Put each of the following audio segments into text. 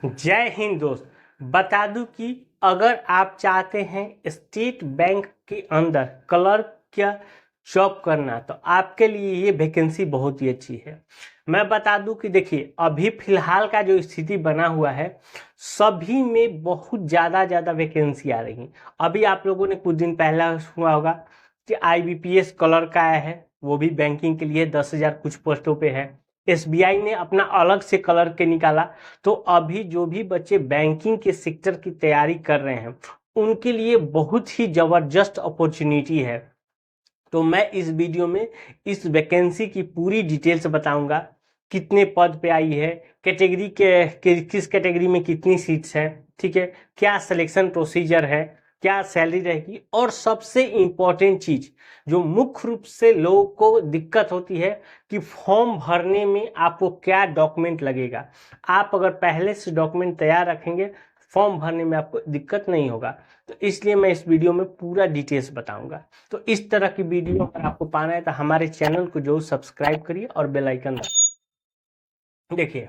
जय हिंद दोस्त। बता दूं कि अगर आप चाहते हैं स्टेट बैंक के अंदर क्लर्क का जॉब करना तो आपके लिए ये वैकेंसी बहुत ही अच्छी है। मैं बता दूं कि देखिए अभी फिलहाल का जो स्थिति बना हुआ है सभी में बहुत ज़्यादा वैकेंसी आ रही है। अभी आप लोगों ने कुछ दिन पहले हुआ होगा कि IBPS क्लर्क आया है, वो भी बैंकिंग के लिए 10,000 कुछ पोस्टों पे है। SBI ने अपना अलग से क्लर्क के निकाला। तो अभी जो भी बच्चे बैंकिंग के सेक्टर की तैयारी कर रहे हैं उनके लिए बहुत ही जबरदस्त अपॉर्चुनिटी है। तो मैं इस वीडियो में इस वैकेंसी की पूरी डिटेल्स बताऊंगा। कितने पद पे आई है, कैटेगरी किस कैटेगरी में कितनी सीट्स हैं, ठीक है, क्या सिलेक्शन प्रोसीजर है, क्या सैलरी रहेगी, और सबसे इम्पोर्टेंट चीज जो मुख्य रूप से लोगों को दिक्कत होती है कि फॉर्म भरने में आपको क्या डॉक्यूमेंट लगेगा। आप अगर पहले से डॉक्यूमेंट तैयार रखेंगे फॉर्म भरने में आपको दिक्कत नहीं होगा। तो इसलिए मैं इस वीडियो में पूरा डिटेल्स बताऊंगा। तो इस तरह की वीडियो अगर आपको पाना है तो हमारे चैनल को जरूर सब्सक्राइब करिए और बेल आइकन दबाइए। देखिए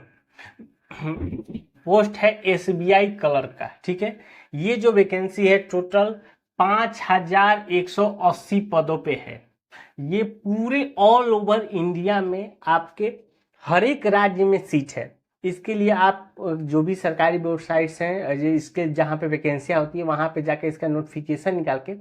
पोस्ट है SBI क्लर्क का, ठीक है। ये जो वैकेंसी है टोटल 5,180 पदों पे है। ये पूरे ऑल ओवर इंडिया में आपके हर एक राज्य में सीट है। इसके लिए आप जो भी सरकारी वेबसाइट्स हैं इसके जहाँ पे वैकेंसियाँ होती है वहाँ पे जाके इसका नोटिफिकेशन निकाल के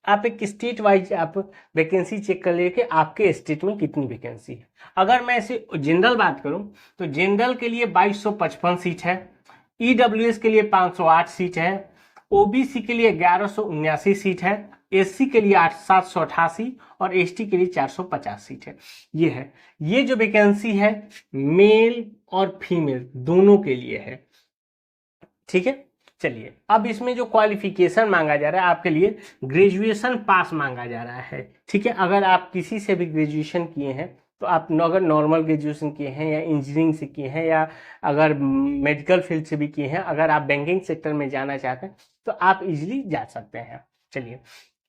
आप एक स्टेट वाइज आप वैकेंसी चेक कर लेके आपके स्टेट में कितनी वैकेंसी है। अगर मैं ऐसे जनरल बात करूं तो जनरल के लिए 2255 सीट है, EWS के लिए 508 सीट है, OBC के लिए 1179 सीट है, SC के लिए 788 और ST के लिए 450 सीट है। ये है, ये जो वैकेंसी है मेल और फीमेल दोनों के लिए है, ठीक है। चलिए अब इसमें जो क्वालिफिकेशन मांगा जा रहा है आपके लिए ग्रेजुएशन पास मांगा जा रहा है, ठीक है। अगर आप किसी से भी ग्रेजुएशन किए हैं तो आप अगर नॉर्मल ग्रेजुएशन किए हैं या इंजीनियरिंग से किए हैं या अगर मेडिकल फील्ड से भी किए हैं, अगर आप बैंकिंग सेक्टर में जाना चाहते हैं तो आप इजीली जा सकते हैं। चलिए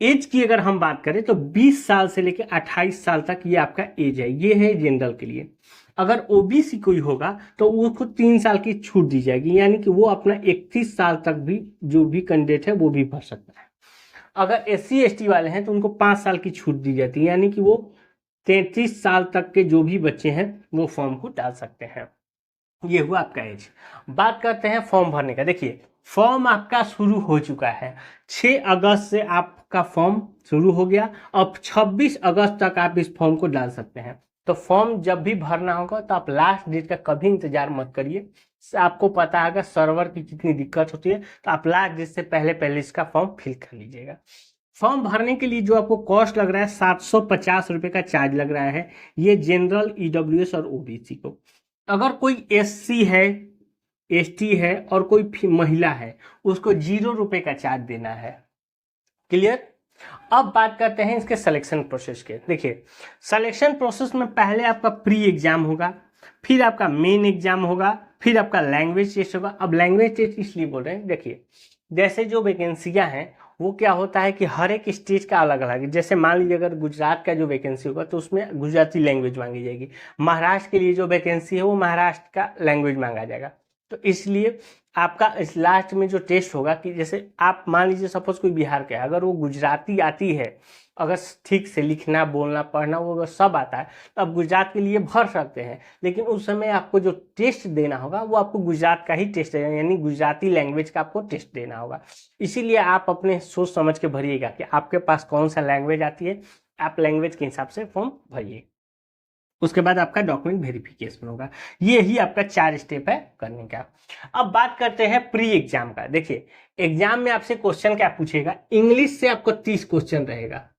एज की अगर हम बात करें तो 20 साल से लेकर 28 साल तक ये आपका एज है, ये है जनरल के लिए। अगर OBC कोई होगा तो उसको 3 साल की छूट दी जाएगी, यानी कि वो अपना 31 साल तक भी जो भी कैंडिडेट है वो भी भर सकता है। अगर SC ST वाले हैं तो उनको 5 साल की छूट दी जाती है, यानी कि वो 33 साल तक के जो भी बच्चे हैं वो फॉर्म को डाल सकते हैं। ये हुआ आपका एज। बात करते हैं फॉर्म भरने का। देखिए फॉर्म आपका शुरू हो चुका है, 6 अगस्त से आपका फॉर्म शुरू हो गया। अब 26 अगस्त तक आप इस फॉर्म को डाल सकते हैं। तो फॉर्म जब भी भरना होगा तो आप लास्ट डेट का कभी इंतजार मत करिए। आपको पता होगा सर्वर की कितनी दिक्कत होती है, तो आप लास्ट डेट से पहले इसका फॉर्म फिल कर लीजिएगा। फॉर्म भरने के लिए जो आपको कॉस्ट लग रहा है 750 रुपये का चार्ज लग रहा है, ये जनरल, EWS और OBC को। अगर कोई SC है, ST है और कोई महिला है उसको 0 रुपये का चार्ज देना है। क्लियर। अब बात करते हैं इसके सिलेक्शन प्रोसेस के। देखिए सिलेक्शन प्रोसेस में पहले आपका प्री एग्जाम होगा, फिर आपका मेन एग्जाम होगा, फिर आपका लैंग्वेज टेस्ट होगा। अब लैंग्वेज टेस्ट इसलिए बोल रहे हैं, देखिए जैसे जो वैकेंसियां हैं वो क्या होता है कि हर एक स्टेट का अलग अलग है। जैसे मान लीजिए अगर गुजरात का जो वैकेंसी होगा तो उसमें गुजराती लैंग्वेज मांगी जाएगी। महाराष्ट्र के लिए जो वैकेंसी है वो महाराष्ट्र का लैंग्वेज मांगा जाएगा। तो इसलिए आपका इस लास्ट में जो टेस्ट होगा कि जैसे आप मान लीजिए सपोज कोई बिहार का है, अगर वो गुजराती आती है, अगर ठीक से लिखना बोलना पढ़ना वो अगर सब आता है तो आप गुजरात के लिए भर सकते हैं। लेकिन उस समय आपको जो टेस्ट देना होगा वो आपको गुजरात का ही टेस्ट देना, यानी गुजराती लैंग्वेज का आपको टेस्ट देना होगा। इसीलिए आप अपने सोच समझ के भरिएगा कि आपके पास कौन सा लैंग्वेज आती है, आप लैंग्वेज के हिसाब से फॉर्म भरिए। उसके बाद आपका डॉक्यूमेंट वेरिफिकेशन होगा। ये ही आपका 4 स्टेप है करने का। अब बात करते हैं प्री एग्जाम का। देखिए एग्जाम में आपसे क्वेश्चन क्या पूछेगा, इंग्लिश से आपको 30 क्वेश्चन रहेगा,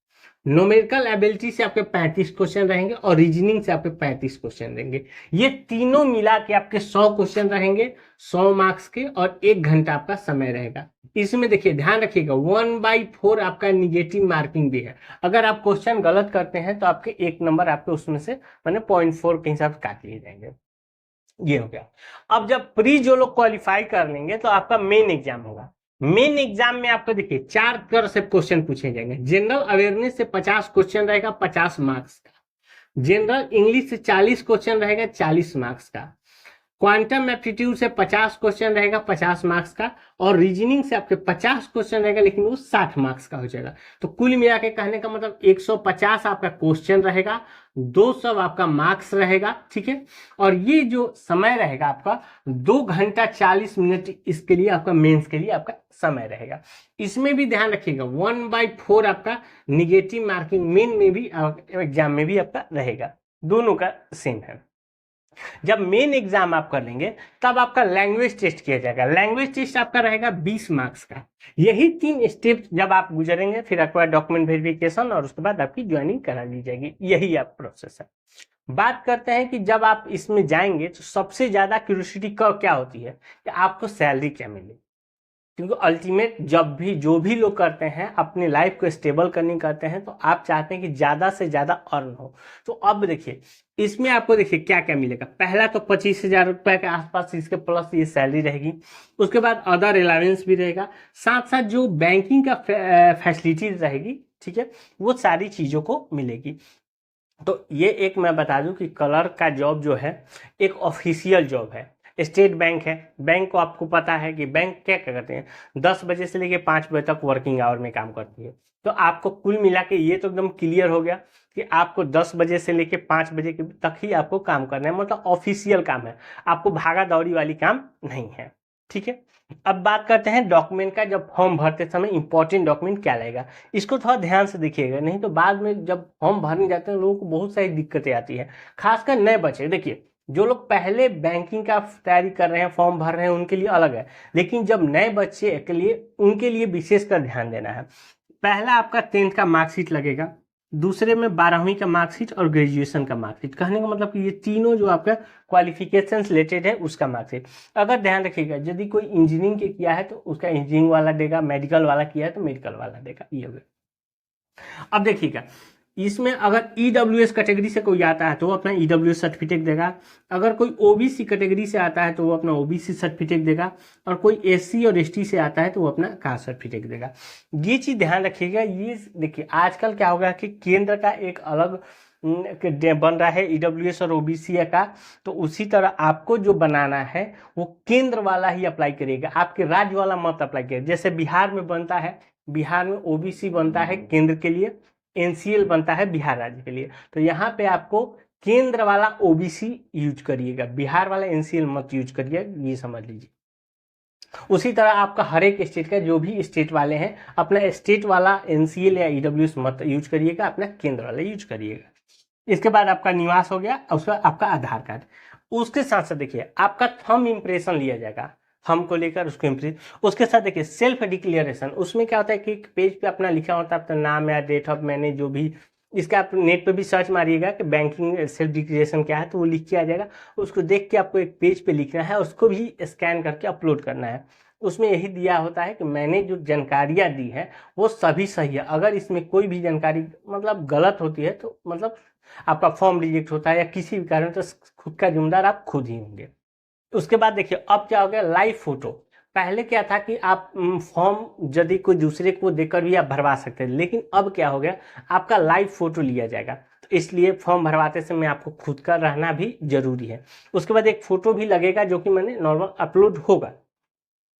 न्यूमेरिकल एबिलिटी से आपके 35 क्वेश्चन रहेंगे और रीजनिंग से आपके 35 क्वेश्चन रहेंगे। ये तीनों मिला के आपके 100 क्वेश्चन रहेंगे, 100 मार्क्स के, और 1 घंटा आपका समय रहेगा। इसमें देखिए ध्यान रखिएगा 1/4 आपका निगेटिव मार्किंग भी है। अगर आप क्वेश्चन गलत करते हैं तो आपके 1 नंबर आपके उसमें से मैंने 0.4 के हिसाब से काट लिए जाएंगे। ये हो गया। अब जब प्री जो लोग क्वालिफाई कर लेंगे तो आपका मेन एग्जाम होगा। मेन एग्जाम में आपको देखिए 4 तरह से क्वेश्चन पूछे जाएंगे। जनरल अवेयरनेस से 50 क्वेश्चन रहेगा 50 मार्क्स का, जनरल इंग्लिश से 40 क्वेश्चन रहेगा 40 मार्क्स का, क्वांटम एप्टीट्यूड से 50 क्वेश्चन रहेगा 50 मार्क्स का, और रीजनिंग से आपके 50 क्वेश्चन रहेगा लेकिन वो 60 मार्क्स का हो जाएगा। तो कुल मिला के कहने का मतलब 150 आपका क्वेश्चन रहेगा, 200 आपका मार्क्स रहेगा, ठीक है। और ये जो समय रहेगा आपका 2 घंटा 40 मिनट, इसके लिए आपका मेंस के लिए आपका समय रहेगा। इसमें भी ध्यान रखिएगा 1/4 आपका निगेटिव मार्किंग मेन में भी एग्जाम में भी आपका रहेगा, दोनों का सेम है। जब मेन एग्जाम आप कर लेंगे तब आपका लैंग्वेज टेस्ट किया जाएगा। लैंग्वेज टेस्ट आपका रहेगा 20 मार्क्स का। यही 3 स्टेप जब आप गुजरेंगे फिर आपके बाद डॉक्यूमेंट वेरिफिकेशन और उसके बाद आपकी ज्वाइनिंग करा दी जाएगी। यही आप प्रोसेस है। बात करते हैं कि जब आप इसमें जाएंगे तो सबसे ज्यादा क्यूरियोसिटी क्या होती है कि आपको सैलरी क्या मिलेगी, क्योंकि अल्टीमेट जब भी जो भी लोग करते हैं अपनी लाइफ को स्टेबल करने करते हैं तो आप चाहते हैं कि ज़्यादा से ज़्यादा अर्न हो। तो अब देखिए इसमें आपको देखिए क्या क्या मिलेगा। पहला तो 25,000 रुपये के आसपास इसके प्लस ये सैलरी रहेगी। उसके बाद अदर अलावेंस भी रहेगा, साथ साथ जो बैंकिंग का फैसिलिटीज रहेगी, ठीक है, वो सारी चीज़ों को मिलेगी। तो ये एक मैं बता दूं कि क्लर्क का जॉब जो है एक ऑफिशियल जॉब है। स्टेट बैंक है, बैंक को आपको पता है कि बैंक क्या क्या करते हैं, 10 बजे से लेके 5 बजे तक वर्किंग आवर में काम करती है। तो आपको कुल मिला के ये तो एकदम क्लियर हो गया कि आपको 10 बजे से लेके 5 बजे तक ही आपको काम करना है, मतलब ऑफिशियल काम है, आपको भागा दौड़ी वाली काम नहीं है, ठीक है। अब बात करते हैं डॉक्यूमेंट का। जब फॉर्म भरते समय इंपॉर्टेंट डॉक्यूमेंट क्या लगेगा, इसको थोड़ा ध्यान से देखिएगा, नहीं तो बाद में जब फॉर्म भरने जाते हैं लोगों को बहुत सारी दिक्कतें आती है, खासकर नए बच्चे। देखिए जो लोग पहले बैंकिंग का तैयारी कर रहे हैं फॉर्म भर रहे हैं उनके लिए अलग है, लेकिन जब नए बच्चे के लिए उनके लिए विशेषकर ध्यान देना है। पहला आपका 10th का मार्कशीट लगेगा, दूसरे में 12वीं का मार्कशीट और ग्रेजुएशन का मार्कशीट। कहने का मतलब कि ये तीनों जो आपका क्वालिफिकेशन रिलेटेड है उसका मार्कशीट। अगर ध्यान रखिएगा यदि कोई इंजीनियरिंग के किया है तो उसका इंजीनियरिंग वाला देगा, मेडिकल वाला किया है तो मेडिकल वाला देगा, ये होगा। अब देखिएगा इसमें अगर ईडब्ल्यूएस कैटेगरी से कोई आता है तो वो अपना ईडब्ल्यूएस सर्टिफिकेट देगा, अगर कोई ओबीसी कैटेगरी से आता है तो वो अपना ओबीसी सर्टिफिकेट देगा, और कोई एससी और एसटी से आता है तो वो अपना कास्ट सर्टिफिकेट देगा। ये चीज़ ध्यान रखिएगा। ये देखिए आजकल क्या होगा कि केंद्र का एक अलग बन रहा है ईडब्ल्यूएस और ओबीसी का, तो उसी तरह आपको जो बनाना है वो केंद्र वाला ही अप्लाई करिएगा, आपके राज्य वाला मत अप्लाई करिएगा। जैसे बिहार में बनता है, बिहार में ओबीसी बनता है केंद्र के लिए, एनसीएल बनता है बिहार राज्य के लिए, तो यहाँ पे आपको केंद्र वाला ओबीसी यूज करिएगा, बिहार वाला एनसीएल मत यूज करिए, ये समझ लीजिए। उसी तरह आपका हर एक स्टेट का जो भी स्टेट वाले हैं अपना स्टेट वाला एनसीएल या ईडब्ल्यूएस मत यूज करिएगा, अपना केंद्र वाला यूज करिएगा। इसके बाद आपका निवास हो गया, उसका आपका आधार कार्ड। उसके साथ साथ देखिए आपका थंब इम्प्रेशन लिया जाएगा, हमको लेकर उसको इम्प्रेस। उसके साथ देखिए सेल्फ डिक्लेरेशन, उसमें क्या होता है कि एक पेज पे अपना लिखा होता है अपना नाम या डेट ऑफ मैंने जो भी, इसका आप नेट पे भी सर्च मारिएगा कि बैंकिंग सेल्फ डिक्लेरेशन क्या है तो वो लिख के आ जाएगा। उसको देख के आपको एक पेज पे लिखना है, उसको भी स्कैन करके अपलोड करना है। उसमें यही दिया होता है कि मैंने जो जानकारियाँ दी है वो सभी सही है, अगर इसमें कोई भी जानकारी मतलब गलत होती है तो मतलब आपका फॉर्म रिजेक्ट होता है या किसी भी कारण तो खुद का जिम्मेदार आप खुद ही होंगे। उसके बाद देखिए अब क्या हो गया, लाइव फोटो। पहले क्या था कि आप फॉर्म यदि कोई दूसरे को देकर भी आप भरवा सकते थे, लेकिन अब क्या हो गया आपका लाइव फोटो लिया जाएगा, तो इसलिए फॉर्म भरवाते समय आपको खुद का रहना भी जरूरी है। उसके बाद एक फोटो भी लगेगा जो कि मैंने नॉर्मल अपलोड होगा।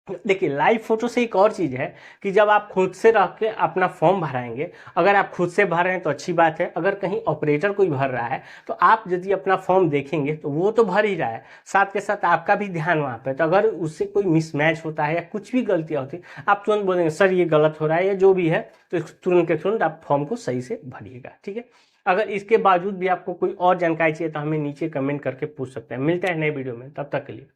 देखिए लाइव फोटो से एक और चीज़ है कि जब आप खुद से रह के अपना फॉर्म भराएंगे, अगर आप खुद से भर रहे हैं तो अच्छी बात है, अगर कहीं ऑपरेटर कोई भर रहा है तो आप यदि अपना फॉर्म देखेंगे तो वो तो भर ही रहा है, साथ के साथ आपका भी ध्यान वहाँ पे, तो अगर उससे कोई मिसमैच होता है या कुछ भी गलतियाँ होती है आप तुरंत बोलेंगे सर ये गलत हो रहा है या जो भी है, तो तुरंत के तुरंत आप फॉर्म को सही से भरिएगा, ठीक है। अगर इसके बावजूद भी आपको कोई और जानकारी चाहिए तो हमें नीचे कमेंट करके पूछ सकते हैं। मिलते हैं नए वीडियो में, तब तक के लिए।